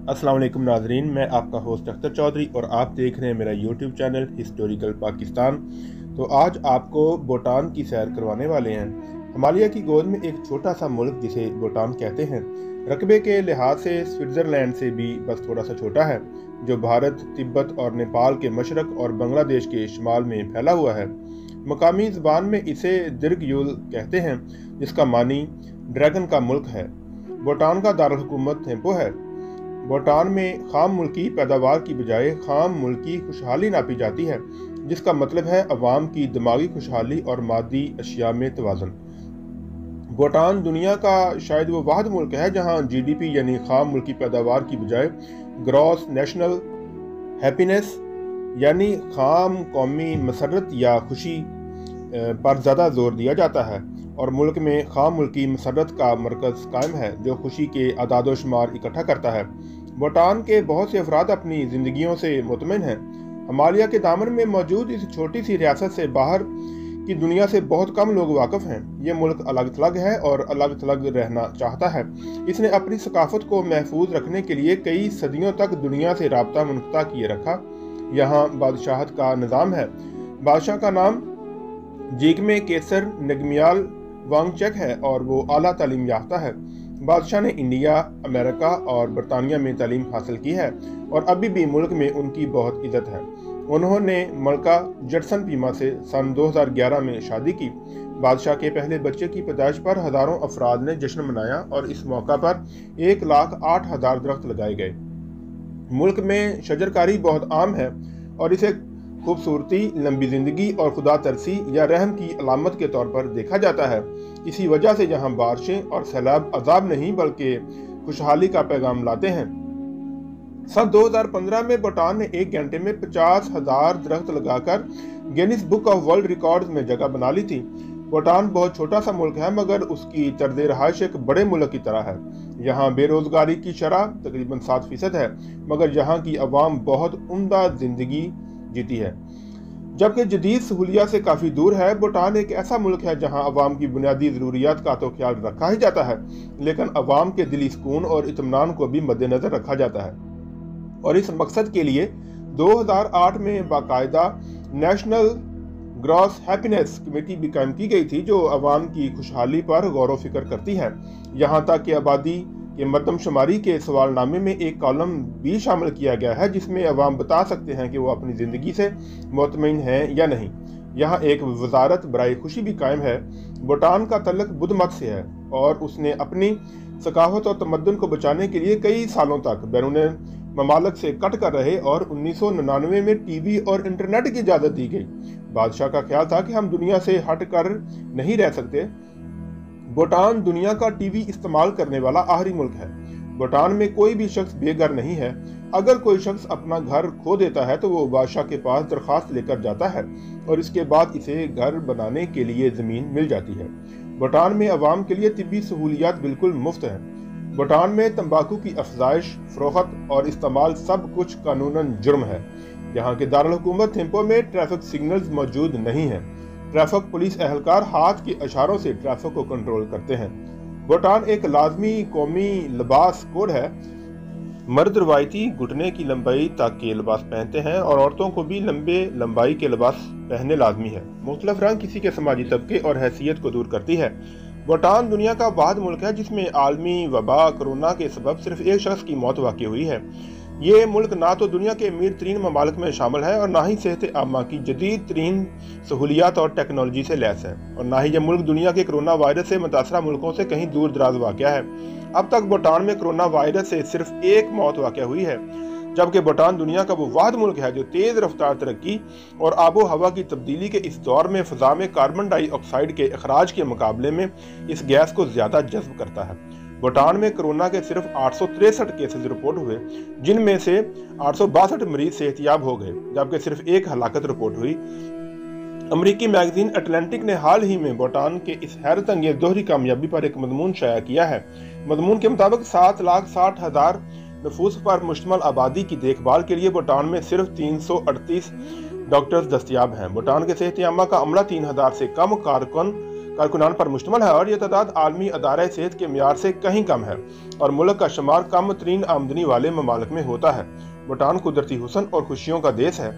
अस्सलाम वालेकुम नाजरीन, मैं आपका होस्ट अख्तर चौधरी और आप देख रहे हैं मेरा यूट्यूब चैनल हिस्टोरिकल पाकिस्तान। तो आज आपको भूटान की सैर करवाने वाले हैं। हिमालय की गोद में एक छोटा सा मुल्क जिसे भूटान कहते हैं, रकबे के लिहाज से स्विट्ज़रलैंड से भी बस थोड़ा सा छोटा है, जो भारत, तिब्बत और नेपाल के मशरक और बांग्लादेश के शुमाल में फैला हुआ है। मकामी ज़बान में इसे दिर्गयुल कहते हैं, जिसका मानी ड्रैगन का मुल्क है। भूटान का दारुल हुकूमत थिम्पू है। भूटान में खाम मुल्की पैदावार की बजाय खाम मुल्की खुशहाली नापी जाती है, जिसका मतलब है अवाम की दिमागी खुशहाली और मादी अशिया में तवाज़ुन। भूटान दुनिया का शायद वो वाहिद मुल्क है जहाँ GDP यानी खाम मुल्की पैदावार की बजाय ग्रॉस नेशनल हैप्पीनेस यानी खाम कौमी मसरत या खुशी पर ज़्यादा जोर दिया जाता है, और मुल्क में खाम मुल्की मसरत का मरकज़ कायम है जो खुशी के अदाद शुमार इकट्ठा करता है। भूटान के बहुत से अफराद अपनी ज़िंदगियों से मुतमिन हैं। हिमालय के दामन में मौजूद इस छोटी सी रियासत से बाहर की दुनिया से बहुत कम लोग वाकिफ़ हैं। ये मुल्क अलग थलग है और अलग थलग रहना चाहता है। इसने अपनी सकाफत को महफूज रखने के लिए कई सदियों तक दुनिया से राब्ता मुनक़ता किए रखा। यहाँ बादशाहत का निज़ाम है। बादशाह का नाम जिग्मे केसर नगमियाल वांगचक है और वो आला तालीम याफ्ता है। बादशाह ने इंडिया, अमेरिका और बरतानिया में तालीम हासिल की है और अभी भी मुल्क में उनकी बहुत इज्जत है। उन्होंने मलका जटसन पीमा से सन 2011 में शादी की। बादशाह के पहले बच्चे की पैदाइश पर हज़ारों अफराद ने जश्न मनाया और इस मौका पर 1,08,000 दरख्त लगाए गए। मुल्क में शजरकारी बहुत आम है और इसे खूबसूरती, लंबी ज़िंदगी और खुदा तरसी या रहम की अलामत के तौर पर देखा जाता है। इसी वजह से यहाँ बारिशें और सैलाब अजाब नहीं बल्कि खुशहाली का पैगाम लाते हैं। सन 2015 में भूटान ने 1 घंटे में 50,000 दरख्त लगाकर Guinness book of world records में जगह बना ली थी। भूटान बहुत छोटा सा मुल्क है, मगर उसकी तर्ज रहाइश एक बड़े मुल्क की तरह है। यहाँ बेरोजगारी की शरह तकरीबन 7% है, मगर यहाँ की अवाम बहुत उम्दा जिंदगी जीती है, जबकि जदीद सहूलियात से काफ़ी दूर है। भूटान एक ऐसा मुल्क है जहाँ अवाम की बुनियादी ज़रूरियात का तो ख्याल रखा ही जाता है, लेकिन अवाम के दिली सुकून और इत्मीनान को भी मद्देनज़र रखा जाता है। और इस मकसद के लिए 2008 में बाकायदा नेशनल ग्रॉस हैप्पीनेस कमेटी भी कायम की गई थी, जो अवाम की खुशहाली पर गौर व फिक्र करती है। यहाँ तक कि आबादी के मरदमशुमारी के सवालनामे में एक कॉलम भी शामिल किया गया है, जिसमें अवाम बता सकते हैं कि वो अपनी ज़िंदगी से मुतमईन हैं या नहीं। यहाँ एक वजारत बराए खुशी भी कायम है। भूटान का तल्लुक बुद्ध मत से है और उसने अपनी सकाफत और तमद्दुन को बचाने के लिए कई सालों तक बैरून ममालिक से कट कर रहे और 1999 में टीवी और इंटरनेट की इजाज़त दी गई। बादशाह का ख्याल था कि हम दुनिया से हट कर नहीं रह सकते। भूटान दुनिया का टीवी इस्तेमाल करने वाला आखिरी मुल्क है। भूटान में कोई भी शख्स बेघर नहीं है। अगर कोई शख्स अपना घर खो देता है तो वो बादशाह के पास दरख्वास्त लेकर जाता है और इसके बाद इसे घर बनाने के लिए ज़मीन मिल जाती है। भूटान में अवाम के लिए तिब्बी सहूलियात बिल्कुल मुफ्त हैं। भूटान में तंबाकू की अफजाइश, फरोख्त और इस्तेमाल सब कुछ कानूनन जुर्म है। यहाँ के दारुल हुकूमत थिम्पू में ट्रैफिक सिग्नल्स मौजूद नहीं हैं। ट्रैफिक पुलिस एहलकार हाथ के इशारों से ट्रैफिक को कंट्रोल करते हैं। भूटान एक लाजमी कौमी लिबास कोड है। मर्द रवायती घुटने की लंबाई तक के लिबास पहनते हैं और औरतों को भी लंबे लंबाई के लिबास पहनने लाजमी है। मुख्तलिफ रंग किसी के समाजी तबके और हैसियत को दूर करती है। भूटान दुनिया का वाहिद मुल्क है जिसमें आलमी वबा कोरोना के सबब सिर्फ एक शख्स की मौत वाक़ई हुई है। ये मुल्क ना तो दुनिया के अमीर तरीन ममालिक में शामिल है और ना ही सेहत आमा की जदीद तरीन सहूलियात और टेक्नोलॉजी से लैस है, और ना ही यह मुल्क दुनिया के कोरोना वायरस से मुतासरा मुल्कों से कहीं दूर दराज वाक़या है। अब तक भूटान में कोरोना वायरस से सिर्फ 1 मौत वाक़या हुई है, जबकि भूटान दुनिया का वो वाहिद मुल्क है जो तेज़ रफ्तार तरक्की और आबो हवा की तब्दीली के इस दौर में फ़ज़ा में कार्बन डाइऑक्साइड के अखराज के मुकाबले में इस गैस को ज़्यादा जज्ब करता है। भूटान में कोरोना के सिर्फ 863 केसेस रिपोर्ट हुए, जिनमें से 862 मरीज सेहतियाब हो गए, जबकि सिर्फ 1 हलाकत रिपोर्ट हुई। अमरीकी मैगजीन अटलांटिक ने हाल ही में भूटान के इस हैरत अंगेज दोहरी कामयाबी पर एक मजमून शाया किया है। मजमून के मुताबिक 7,60,000 नफूस पर मुश्तमल आबादी की देखभाल के लिए भूटान में सिर्फ 338 डॉक्टर्स दस्तियाब हैं। भूटान के सेहत आमा का अमला 3,000 से कम कारकुन कारकुनान पर मुश्तमिल है और यह तादाद आलमी अदारे सेहत के मियार से कहीं कम है और मुल्क का शुमार कम तरीन आमदनी वाले ममालिक में होता है। भूटान कुदरती हुस्न और खुशियों का देश है।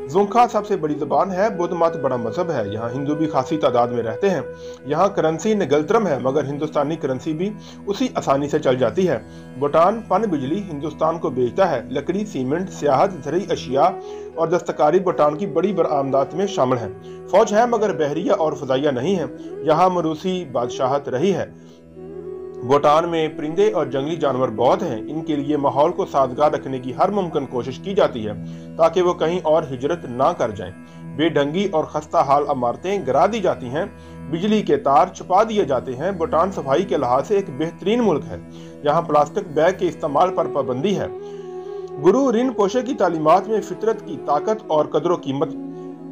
ज़ोंगखा सबसे बड़ी ज़बान है। बुद्ध मत बड़ा मजहब है। यहाँ हिंदू भी खासी तादाद में रहते हैं। यहाँ करेंसी निगलतरम है, मगर हिंदुस्तानी करेंसी भी उसी आसानी से चल जाती है। भूटान पन बिजली हिंदुस्तान को बेचता है। लकड़ी, सीमेंट, सियाहत, ज़रूरी अशिया और दस्तकारी भूटान की बड़ी बरामदात में शामिल है। फौज है मगर बहरिया और फजाइया नहीं है। यहाँ मरूसी बादशाहत रही है। भूटान में परिंदे और जंगली जानवर बहुत हैं। इनके लिए माहौल को साजगार रखने की हर मुमकिन कोशिश की जाती है ताकि वो कहीं और हिजरत ना कर जाएं। बेढंगी और खस्ता हाल इमारतें गिरा दी जाती हैं, बिजली के तार छुपा दिए जाते हैं। भूटान सफाई के लिहाज से एक बेहतरीन मुल्क है। यहाँ प्लास्टिक बैग के इस्तेमाल पर पाबंदी है। गुरु रिनपोशे की तालीमात में फितरत की ताकत और कदर कीमत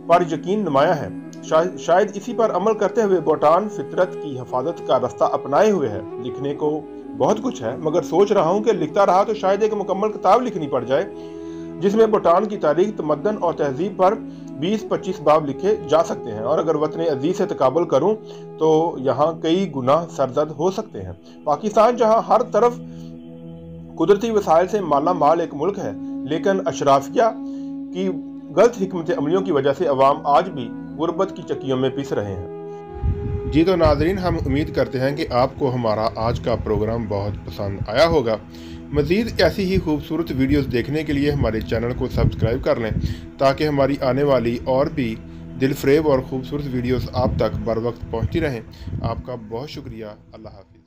पर यकीन नुमाया है। शायद इसी पर अमल करते हुए भूटान फितरत की हिफाजत का रास्ता अपनाए हुए है। लिखने को बहुत कुछ है, मगर सोच रहा हूँ कि लिखता रहा तो शायद एक मुकम्मल किताब लिखनी पड़ जाए जिसमें भूटान की तारीख, तमद्दन और तहजीब पर 20-25 बाब लिखे जा सकते हैं। और अगर वतन अजीज से तकाबुल करूँ तो यहाँ कई गुना सरजद हो सकते हैं। पाकिस्तान जहाँ हर तरफ कुदरती वसाइल से माला माल एक मुल्क है, लेकिन अशराफिया की गलत हिकमत अमलियों की वजह से अवाम आज भी गुर्बत की चक्कियों में पिस रहे हैं। जी तो नाजरीन, हम उम्मीद करते हैं कि आपको हमारा आज का प्रोग्राम बहुत पसंद आया होगा। मज़ीद ऐसी ही खूबसूरत वीडियोस देखने के लिए हमारे चैनल को सब्सक्राइब कर लें ताकि हमारी आने वाली और भी दिलफरेब और ख़ूबसूरत वीडियोस आप तक बर वक्त पहुँचती रहें। आपका बहुत शुक्रिया। अल्लाह हाफ़िज़।